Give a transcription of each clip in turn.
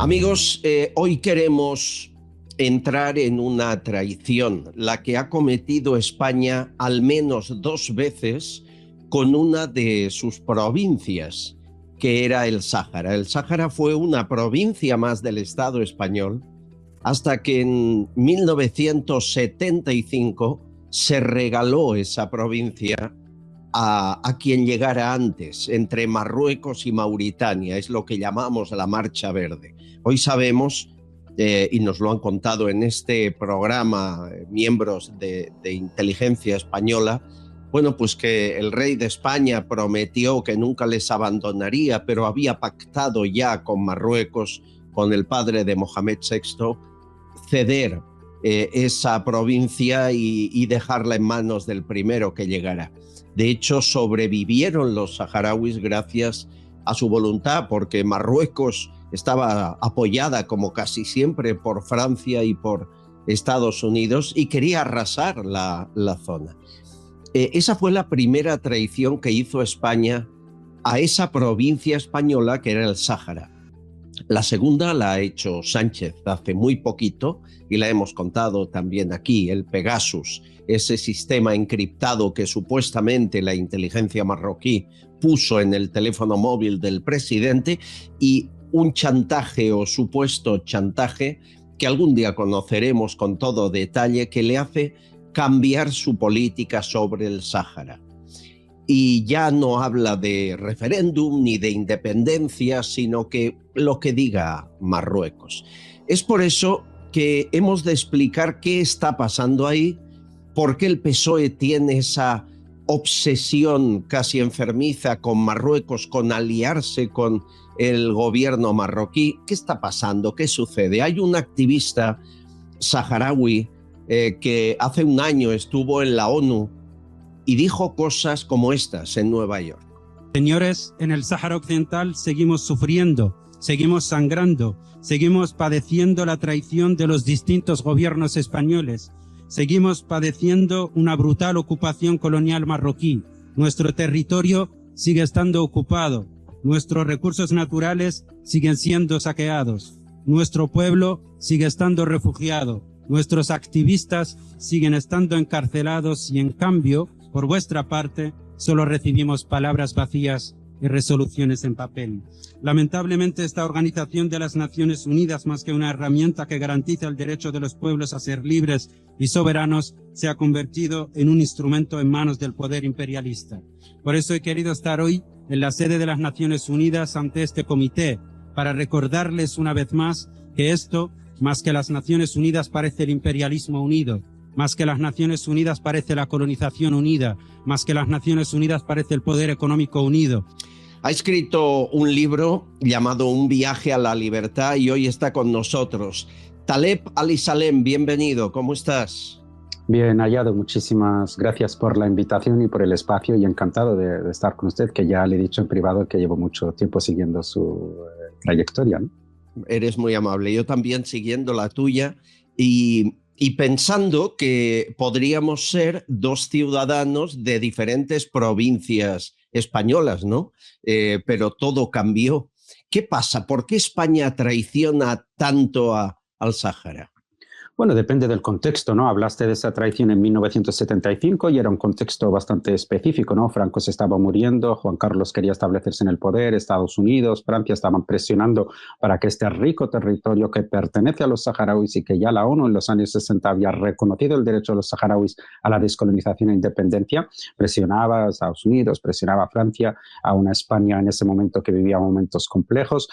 Amigos, hoy queremos entrar en una traición, la que ha cometido España al menos 2 veces con una de sus provincias, que era el Sáhara. El Sáhara fue una provincia más del Estado español hasta que en 1975 se regaló esa provincia a quien llegara antes, entre Marruecos y Mauritania. Es lo que llamamos la Marcha Verde. Hoy sabemos, y nos lo han contado en este programa miembros de inteligencia española, bueno, pues que el rey de España prometió que nunca les abandonaría, pero había pactado ya con Marruecos, con el padre de Mohamed VI, ceder esa provincia y dejarla en manos del primero que llegara. De hecho, sobrevivieron los saharauis gracias a su voluntad, porque Marruecos estaba apoyada, como casi siempre, por Francia y por Estados Unidos, y quería arrasar la zona. Esa fue la primera traición que hizo España a esa provincia española que era el Sáhara. La segunda la ha hecho Sánchez hace muy poquito y la hemos contado también aquí, el Pegasus, ese sistema encriptado que supuestamente la inteligencia marroquí puso en el teléfono móvil del presidente, y un chantaje o supuesto chantaje que algún día conoceremos con todo detalle, que le hace cambiar su política sobre el Sáhara. Y ya no habla de referéndum ni de independencia, sino que lo que diga Marruecos. Es por eso que hemos de explicar qué está pasando ahí, por qué el PSOE tiene esa obsesión casi enfermiza con Marruecos, con aliarse con el gobierno marroquí. ¿Qué está pasando? ¿Qué sucede? Hay un activista saharaui que hace un año estuvo en la ONU y dijo cosas como estas en Nueva York. Señores, en el Sáhara Occidental seguimos sufriendo, seguimos sangrando, seguimos padeciendo la traición de los distintos gobiernos españoles, seguimos padeciendo una brutal ocupación colonial marroquí. Nuestro territorio sigue estando ocupado, nuestros recursos naturales siguen siendo saqueados, nuestro pueblo sigue estando refugiado, nuestros activistas siguen estando encarcelados y, en cambio, por vuestra parte, solo recibimos palabras vacías y resoluciones en papel. Lamentablemente, esta Organización de las Naciones Unidas, más que una herramienta que garantiza el derecho de los pueblos a ser libres y soberanos, se ha convertido en un instrumento en manos del poder imperialista. Por eso he querido estar hoy en la sede de las Naciones Unidas ante este comité, para recordarles una vez más que esto, más que las Naciones Unidas, parece el imperialismo unido. Más que las Naciones Unidas parece la colonización unida, más que las Naciones Unidas parece el poder económico unido. Ha escrito un libro llamado Un viaje a la libertad y hoy está con nosotros. Taleb Ali-Salem, bienvenido, ¿cómo estás? Bien hallado, muchísimas gracias por la invitación y por el espacio, y encantado de estar con usted, que ya le he dicho en privado que llevo mucho tiempo siguiendo su trayectoria, ¿no? Eres muy amable, yo también siguiendo la tuya y pensando que podríamos ser dos ciudadanos de diferentes provincias españolas, ¿no? Pero todo cambió. ¿Qué pasa? ¿Por qué España traiciona tanto al Sáhara? Bueno, depende del contexto, ¿no? Hablaste de esa traición en 1975 y era un contexto bastante específico, ¿no? Franco se estaba muriendo, Juan Carlos quería establecerse en el poder, Estados Unidos, Francia estaban presionando para que este rico territorio que pertenece a los saharauis, y que ya la ONU en los años 60 había reconocido el derecho de los saharauis a la descolonización e independencia, presionaba a Estados Unidos, presionaba a Francia, a una España en ese momento que vivía momentos complejos,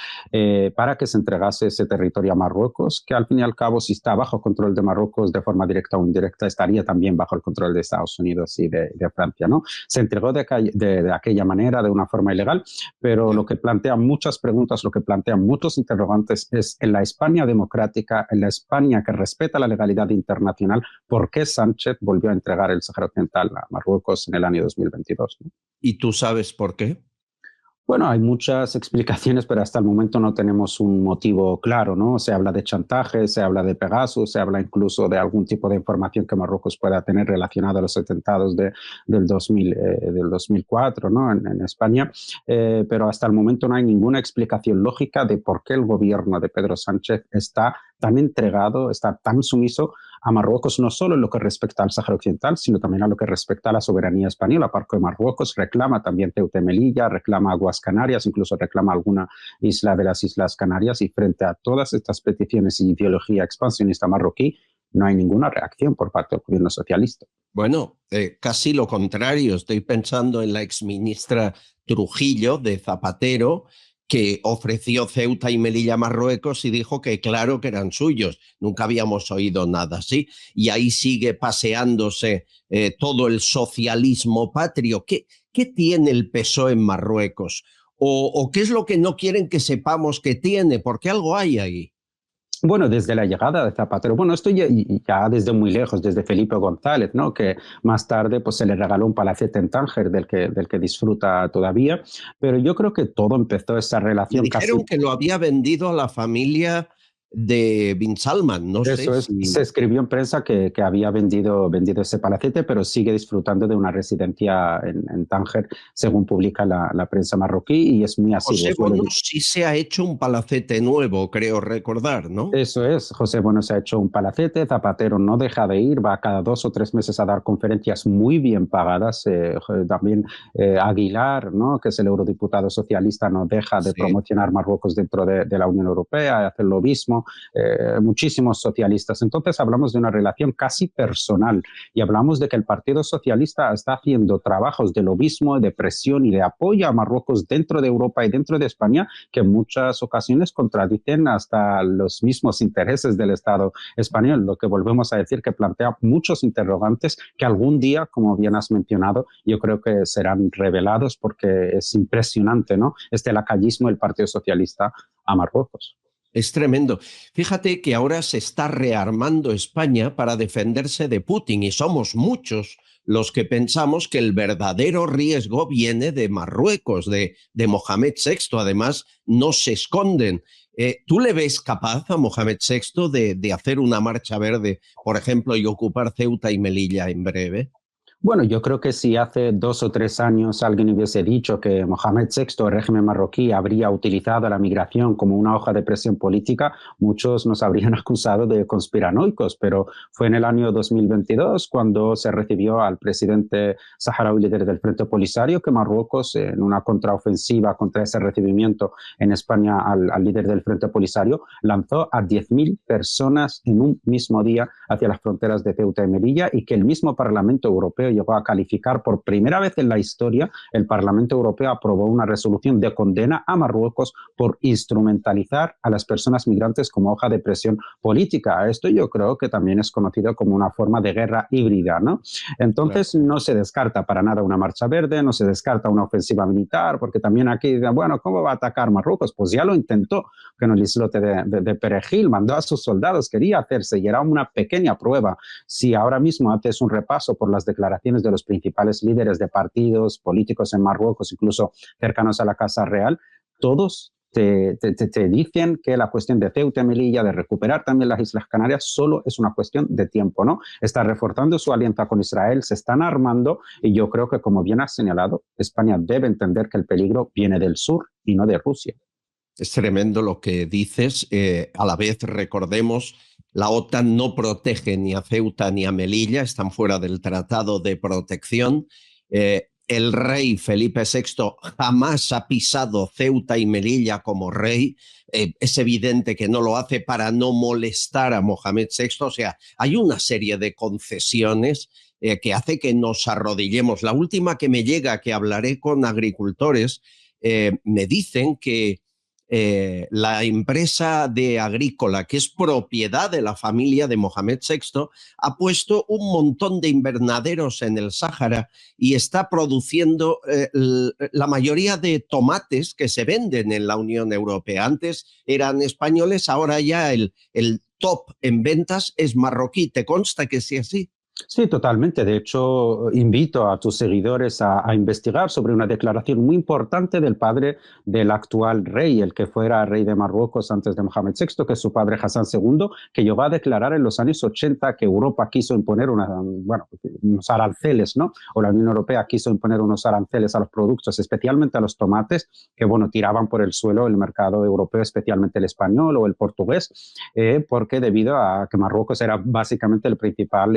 para que se entregase ese territorio a Marruecos, que al fin y al cabo, si está bajo control de Marruecos de forma directa o indirecta, estaría también bajo el control de Estados Unidos y de Francia, ¿no? Se entregó de aquella manera, de una forma ilegal, pero lo que plantea muchas preguntas, lo que plantean muchos interrogantes es: en la España democrática, en la España que respeta la legalidad internacional, ¿por qué Sánchez volvió a entregar el Sáhara Occidental a Marruecos en el año 2022? ¿No? ¿Y tú sabes por qué? Bueno, hay muchas explicaciones, pero hasta el momento no tenemos un motivo claro, ¿no? Se habla de chantaje, se habla de Pegasus, se habla incluso de algún tipo de información que Marruecos pueda tener relacionada a los atentados del 2004, ¿no? En España, pero hasta el momento no hay ninguna explicación lógica de por qué el gobierno de Pedro Sánchez está tan entregado, está tan sumiso a Marruecos, no solo en lo que respecta al Sáhara Occidental, sino también a lo que respecta a la soberanía española, porque Marruecos reclama también Ceuta y Melilla, reclama aguas Canarias, incluso reclama alguna isla de las Islas Canarias, y frente a todas estas peticiones y ideología expansionista marroquí, no hay ninguna reacción por parte del gobierno socialista. Bueno, casi lo contrario. Estoy pensando en la exministra Trujillo de Zapatero, que ofreció Ceuta y Melilla a Marruecos y dijo que claro que eran suyos. Nunca habíamos oído nada así. Y ahí sigue paseándose todo el socialismo patrio. ¿Qué tiene el PSOE en Marruecos? ¿O qué es lo que no quieren que sepamos que tiene? Porque algo hay ahí. Bueno, desde la llegada de Zapatero, bueno, esto ya desde muy lejos, desde Felipe González, ¿no? Que más tarde pues, se le regaló un palacete en Tánger del que disfruta todavía, pero yo creo que todo empezó esa Me relación casi. dijeron que lo había vendido a la familia de Bin Salman. No sé Eso es, se si... escribió en prensa que había vendido ese palacete, pero sigue disfrutando de una residencia en Tánger, según publica la prensa marroquí, y es muy asiduo. José Bono sí se ha hecho un palacete nuevo, creo recordar, ¿no? Eso es, José Bueno se ha hecho un palacete, Zapatero no deja de ir, va cada 2 o 3 meses a dar conferencias muy bien pagadas, también Aguilar, ¿no? Que es el eurodiputado socialista, no deja de Sí. promocionar Marruecos dentro de la Unión Europea, hacer lo mismo, muchísimos socialistas. Entonces hablamos de una relación casi personal y hablamos de que el Partido Socialista está haciendo trabajos de lobismo, de presión y de apoyo a Marruecos dentro de Europa y dentro de España, que en muchas ocasiones contradicen hasta los mismos intereses del Estado español, lo que volvemos a decir que plantea muchos interrogantes que algún día, como bien has mencionado, yo creo que serán revelados porque es impresionante, ¿no? Este lacayismo del Partido Socialista a Marruecos. Es tremendo. Fíjate que ahora se está rearmando España para defenderse de Putin y somos muchos los que pensamos que el verdadero riesgo viene de Marruecos, de Mohamed VI. Además, no se esconden. ¿Tú le ves capaz a Mohamed VI de hacer una marcha verde, por ejemplo, y ocupar Ceuta y Melilla en breve? Bueno, yo creo que si hace 2 o 3 años alguien hubiese dicho que Mohamed VI, el régimen marroquí, habría utilizado la migración como una hoja de presión política, muchos nos habrían acusado de conspiranoicos, pero fue en el año 2022 cuando se recibió al presidente saharaui líder del Frente Polisario que Marruecos, en una contraofensiva contra ese recibimiento en España al líder del Frente Polisario, lanzó a 10.000 personas en un mismo día hacia las fronteras de Ceuta y Melilla y que el mismo Parlamento Europeo llegó a calificar por primera vez en la historia. El Parlamento Europeo aprobó una resolución de condena a Marruecos por instrumentalizar a las personas migrantes como hoja de presión política. Esto yo creo que también es conocido como una forma de guerra híbrida, ¿no? Entonces Claro. no se descarta para nada una marcha verde, no se descarta una ofensiva militar, porque también aquí, bueno, ¿cómo va a atacar Marruecos? Pues ya lo intentó con el islote de Perejil, mandó a sus soldados, quería hacerse y era una pequeña prueba. Si ahora mismo haces un repaso por las declaraciones de los principales líderes de partidos políticos en Marruecos, incluso cercanos a la Casa Real, todos te dicen que la cuestión de Ceuta y Melilla, de recuperar también las Islas Canarias, solo es una cuestión de tiempo, ¿no? Está reforzando su alianza con Israel, se están armando y yo creo que, como bien has señalado, España debe entender que el peligro viene del sur y no de Rusia. Es tremendo lo que dices. A la vez, recordemos, la OTAN no protege ni a Ceuta ni a Melilla, están fuera del Tratado de Protección. El rey Felipe VI jamás ha pisado Ceuta y Melilla como rey. Es evidente que no lo hace para no molestar a Mohamed VI. O sea, hay una serie de concesiones que hace que nos arrodillemos. La última que me llega, que hablaré con agricultores, me dicen que la empresa de agrícola, que es propiedad de la familia de Mohamed VI, ha puesto un montón de invernaderos en el Sáhara y está produciendo la mayoría de tomates que se venden en la Unión Europea. Antes eran españoles, ahora ya el top en ventas es marroquí. ¿Te consta que sea así? Sí, totalmente. De hecho, invito a tus seguidores a investigar sobre una declaración muy importante del padre del actual rey, el que fuera rey de Marruecos antes de Mohamed VI, que es su padre Hassan II, que llegó a declarar en los años 80 que Europa quiso imponer unos aranceles, ¿no? O la Unión Europea quiso imponer unos aranceles a los productos, especialmente a los tomates, que, bueno, tiraban por el suelo el mercado europeo, especialmente el español o el portugués, porque debido a que Marruecos era básicamente el principal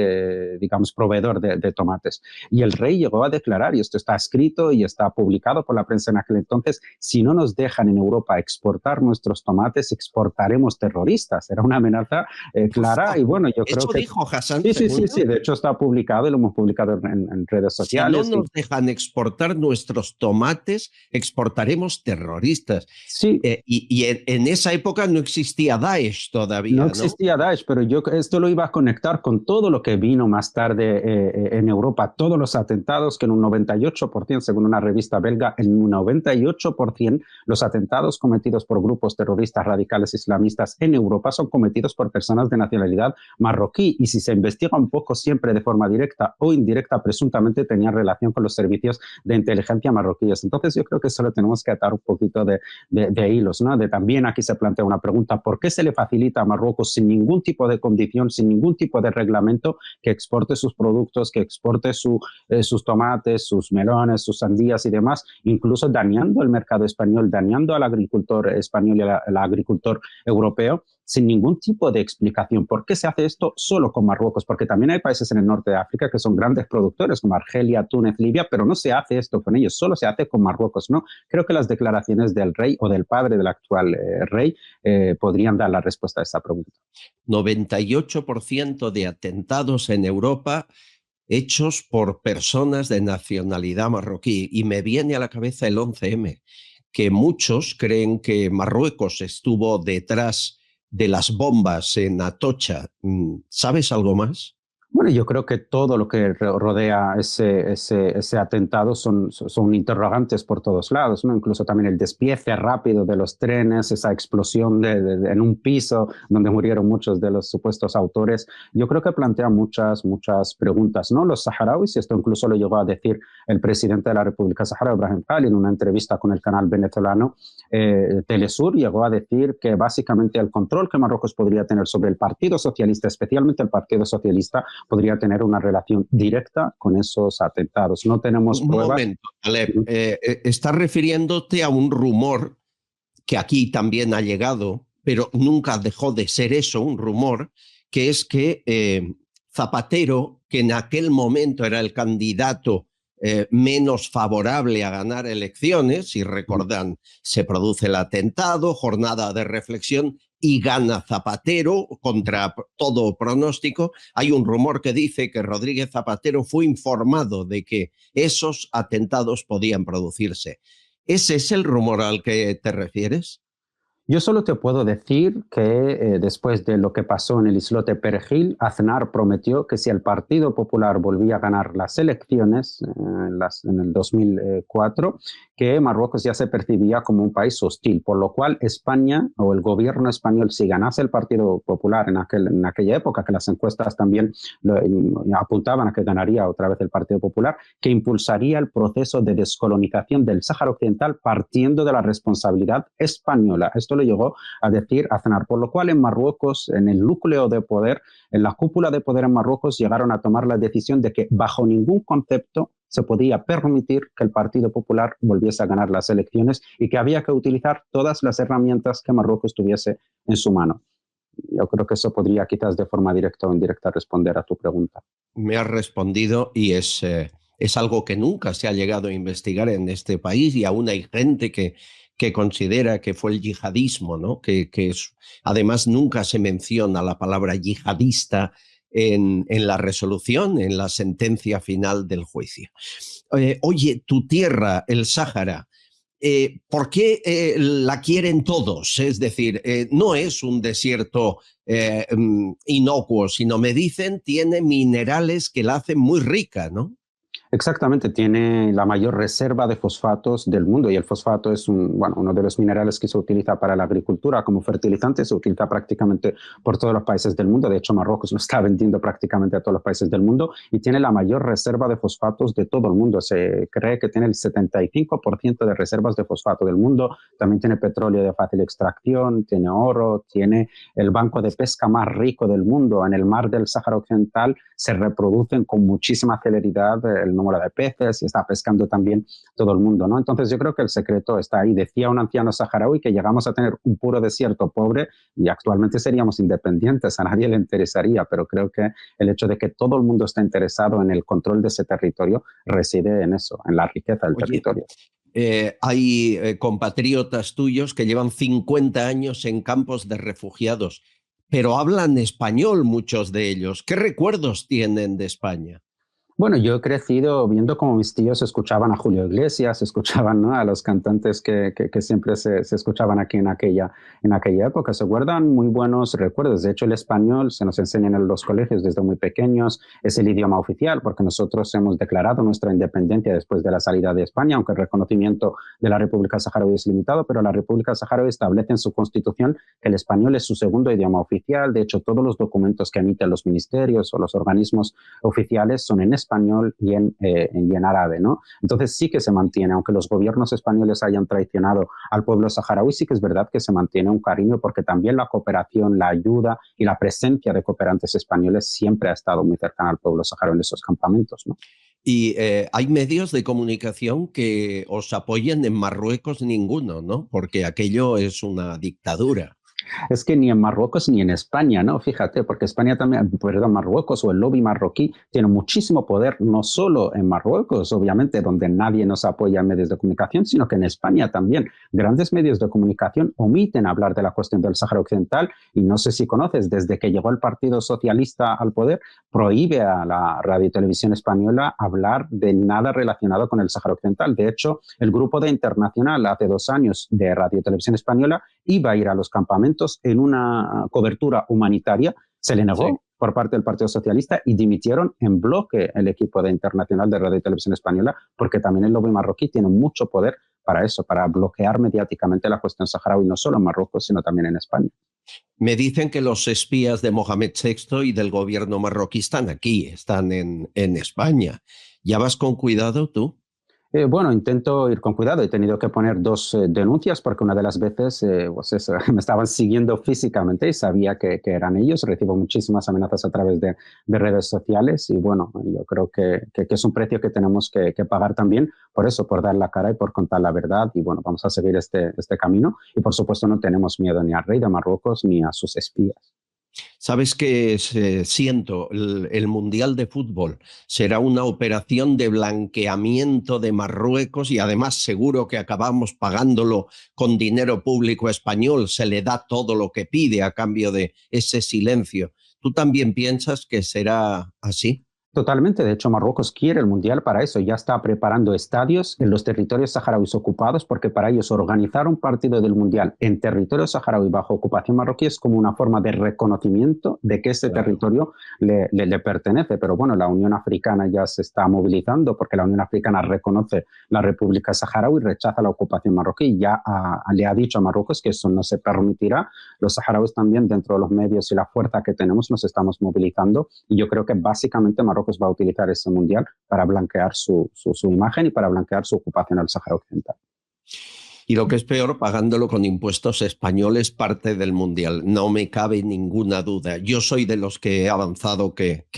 digamos, proveedor de tomates. Y el rey llegó a declarar, y esto está escrito y está publicado por la prensa en aquel entonces, si no nos dejan en Europa exportar nuestros tomates, exportaremos terroristas. Era una amenaza clara y bueno, yo creo ¿Eso que... dijo Hassan Sí, II? de hecho está publicado y lo hemos publicado en redes Si no sociales. nos dejan exportar nuestros tomates, exportaremos terroristas. Sí, Y en esa época no existía Daesh no todavía, ¿no? existía Daesh, pero yo esto lo iba a conectar con todo lo que vino más tarde en Europa, todos los atentados que en un 98%, según una revista belga, en un 98% los atentados cometidos por grupos terroristas radicales islamistas en Europa son cometidos por personas de nacionalidad marroquí y si se investiga un poco siempre de forma directa o indirecta, presuntamente tenían relación con los servicios de inteligencia marroquíes. Entonces yo creo que solo tenemos que atar un poquito de hilos, ¿no? También aquí se plantea una pregunta, ¿por qué se le facilita a Marruecos sin ningún tipo de condición, sin ningún tipo de reglamento que exporte sus productos, que exporte sus tomates, sus melones, sus sandías y demás, incluso dañando el mercado español, dañando al agricultor español y al agricultor europeo? Sin ningún tipo de explicación. ¿Por qué se hace esto solo con Marruecos? Porque también hay países en el norte de África que son grandes productores, como Argelia, Túnez, Libia, pero no se hace esto con ellos, solo se hace con Marruecos, ¿no? Creo que las declaraciones del rey o del padre del actual rey podrían dar la respuesta a esa pregunta. 98% de atentados en Europa hechos por personas de nacionalidad marroquí. Y me viene a la cabeza el 11M, que muchos creen que Marruecos estuvo detrás de las bombas en Atocha. ¿Sabes algo más? Bueno, yo creo que todo lo que rodea ese atentado son interrogantes por todos lados, ¿no? Incluso también el despiece rápido de los trenes, esa explosión en un piso donde murieron muchos de los supuestos autores. Yo creo que plantea muchas preguntas, ¿no? Los saharauis, y esto incluso lo llegó a decir el presidente de la República Saharaui, Brahim Ghali, en una entrevista con el canal venezolano Telesur, llegó a decir que básicamente el control que Marruecos podría tener sobre el Partido Socialista, especialmente el Partido Socialista, podría tener una relación directa con esos atentados. No tenemos pruebas. Un momento, Alep, estás refiriéndote a un rumor que aquí también ha llegado, pero nunca dejó de ser eso, un rumor, que es que Zapatero, que en aquel momento era el candidato menos favorable a ganar elecciones, si recordan, se produce el atentado, jornada de reflexión y gana Zapatero contra todo pronóstico. Hay un rumor que dice que Rodríguez Zapatero fue informado de que esos atentados podían producirse. ¿Ese es el rumor al que te refieres? Yo solo te puedo decir que después de lo que pasó en el islote Perejil, Aznar prometió que si el Partido Popular volvía a ganar las elecciones en el 2004, que Marruecos ya se percibía como un país hostil, por lo cual España o el gobierno español, si ganase el Partido Popular en aquella época, que las encuestas también apuntaban a que ganaría otra vez el Partido Popular, que impulsaría el proceso de descolonización del Sáhara Occidental partiendo de la responsabilidad española. Esto lo llegó a decir Aznar, por lo cual en Marruecos, en el núcleo de poder, en la cúpula de poder en Marruecos, llegaron a tomar la decisión de que bajo ningún concepto se podía permitir que el Partido Popular volviese a ganar las elecciones y que había que utilizar todas las herramientas que Marruecos tuviese en su mano. Yo creo que eso podría quizás de forma directa o indirecta responder a tu pregunta. Me has respondido y es algo que nunca se ha llegado a investigar en este país y aún hay gente que considera que fue el yihadismo, ¿no? Además nunca se menciona la palabra yihadista en la resolución, en la sentencia final del juicio. Oye, tu tierra, el Sáhara, ¿por qué la quieren todos? Es decir, no es un desierto inocuo, sino me dicen tiene minerales que la hacen muy rica, ¿no? Exactamente, tiene la mayor reserva de fosfatos del mundo y el fosfato es uno de los minerales que se utiliza para la agricultura como fertilizante, se utiliza prácticamente por todos los países del mundo. De hecho, Marruecos lo está vendiendo prácticamente a todos los países del mundo y tiene la mayor reserva de fosfatos de todo el mundo. Se cree que tiene el 75% de reservas de fosfato del mundo. También tiene petróleo de fácil extracción, tiene oro, tiene el banco de pesca más rico del mundo. En el mar del Sáhara Occidental se reproducen con muchísima celeridad el número de peces y está pescando también todo el mundo, ¿no? Entonces yo creo que el secreto está ahí. Decía un anciano saharaui que llegamos a tener un puro desierto pobre y actualmente seríamos independientes, a nadie le interesaría, pero creo que el hecho de que todo el mundo está interesado en el control de ese territorio reside en eso, en la riqueza del territorio. Hay compatriotas tuyos que llevan 50 años en campos de refugiados, pero hablan español muchos de ellos. ¿Qué recuerdos tienen de España? Bueno, yo he crecido viendo cómo mis tíos escuchaban a Julio Iglesias, escuchaban, ¿no?, a los cantantes que siempre se escuchaban aquí en aquella época. Se guardan muy buenos recuerdos. De hecho, el español se nos enseña en los colegios desde muy pequeños. Es el idioma oficial porque nosotros hemos declarado nuestra independencia después de la salida de España, aunque el reconocimiento de la República Saharaui es limitado, pero la República Saharaui establece en su constitución que el español es su segundo idioma oficial. De hecho, todos los documentos que emiten los ministerios o los organismos oficiales son en español y en árabe, ¿no? Entonces sí que se mantiene, aunque los gobiernos españoles hayan traicionado al pueblo saharaui, sí que es verdad que se mantiene un cariño porque también la cooperación, la ayuda y la presencia de cooperantes españoles siempre ha estado muy cercana al pueblo saharaui en esos campamentos, ¿no? Y hay medios de comunicación que os apoyen. En Marruecos ninguno, ¿no? Porque aquello es una dictadura. Es que ni en Marruecos ni en España, ¿no? Fíjate, porque España también, perdón, Marruecos o el lobby marroquí tiene muchísimo poder, no solo en Marruecos, obviamente, donde nadie nos apoya en medios de comunicación, sino que en España también. Grandes medios de comunicación omiten hablar de la cuestión del Sáhara Occidental y no sé si conoces, desde que llegó el Partido Socialista al poder, prohíbe a la radio y televisión española hablar de nada relacionado con el Sáhara Occidental. De hecho, el grupo de Internacional hace 2 años de Radio y Televisión Española iba a ir a los campamentos en una cobertura humanitaria, se le negó, sí, por parte del Partido Socialista y dimitieron en bloque el equipo de Internacional de Radio y Televisión Española porque también el lobby marroquí tiene mucho poder para eso, para bloquear mediáticamente la cuestión saharaui, no solo en Marruecos, sino también en España. Me dicen que los espías de Mohamed VI y del gobierno marroquí están aquí, están en España. ¿Ya vas con cuidado tú? Bueno, intento ir con cuidado. He tenido que poner 2 denuncias porque una de las veces pues eso, me estaban siguiendo físicamente y sabía que eran ellos. Recibo muchísimas amenazas a través de redes sociales y bueno, yo creo que es un precio que tenemos que pagar también por eso, por dar la cara y por contar la verdad. Y bueno, vamos a seguir este camino y por supuesto no tenemos miedo ni al rey de Marruecos ni a sus espías. ¿Sabes qué siento? El Mundial de Fútbol será una operación de blanqueamiento de Marruecos y además seguro que acabamos pagándolo con dinero público español. Se le da todo lo que pide a cambio de ese silencio. ¿Tú también piensas que será así? Totalmente, de hecho Marruecos quiere el Mundial para eso, ya está preparando estadios en los territorios saharauis ocupados porque para ellos organizar un partido del Mundial en territorio saharaui bajo ocupación marroquí es como una forma de reconocimiento de que ese territorio le pertenece, pero bueno, la Unión Africana ya se está movilizando porque la Unión Africana reconoce la República Saharaui y rechaza la ocupación marroquí, ya le ha dicho a Marruecos que eso no se permitirá. Los saharauis también dentro de los medios y la fuerza que tenemos nos estamos movilizando y yo creo que básicamente Marruecos va a utilizar ese mundial para blanquear su imagen y para blanquear su ocupación al Sáhara Occidental. Y lo que es peor, pagándolo con impuestos españoles, parte del mundial. No me cabe ninguna duda. Yo soy de los que he avanzado que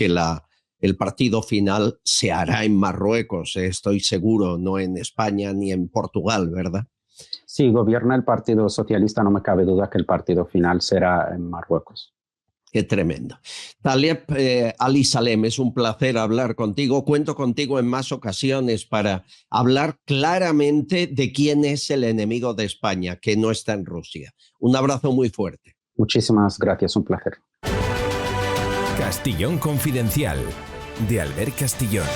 el partido final se hará en Marruecos, estoy seguro, no en España ni en Portugal, ¿verdad? Si gobierna el Partido Socialista, no me cabe duda que el partido final será en Marruecos. Qué tremendo. Taleb Ali Salem, es un placer hablar contigo. Cuento contigo en más ocasiones para hablar claramente de quién es el enemigo de España, que no está en Rusia. Un abrazo muy fuerte. Muchísimas gracias, un placer. Castillón Confidencial, de Albert Castillón.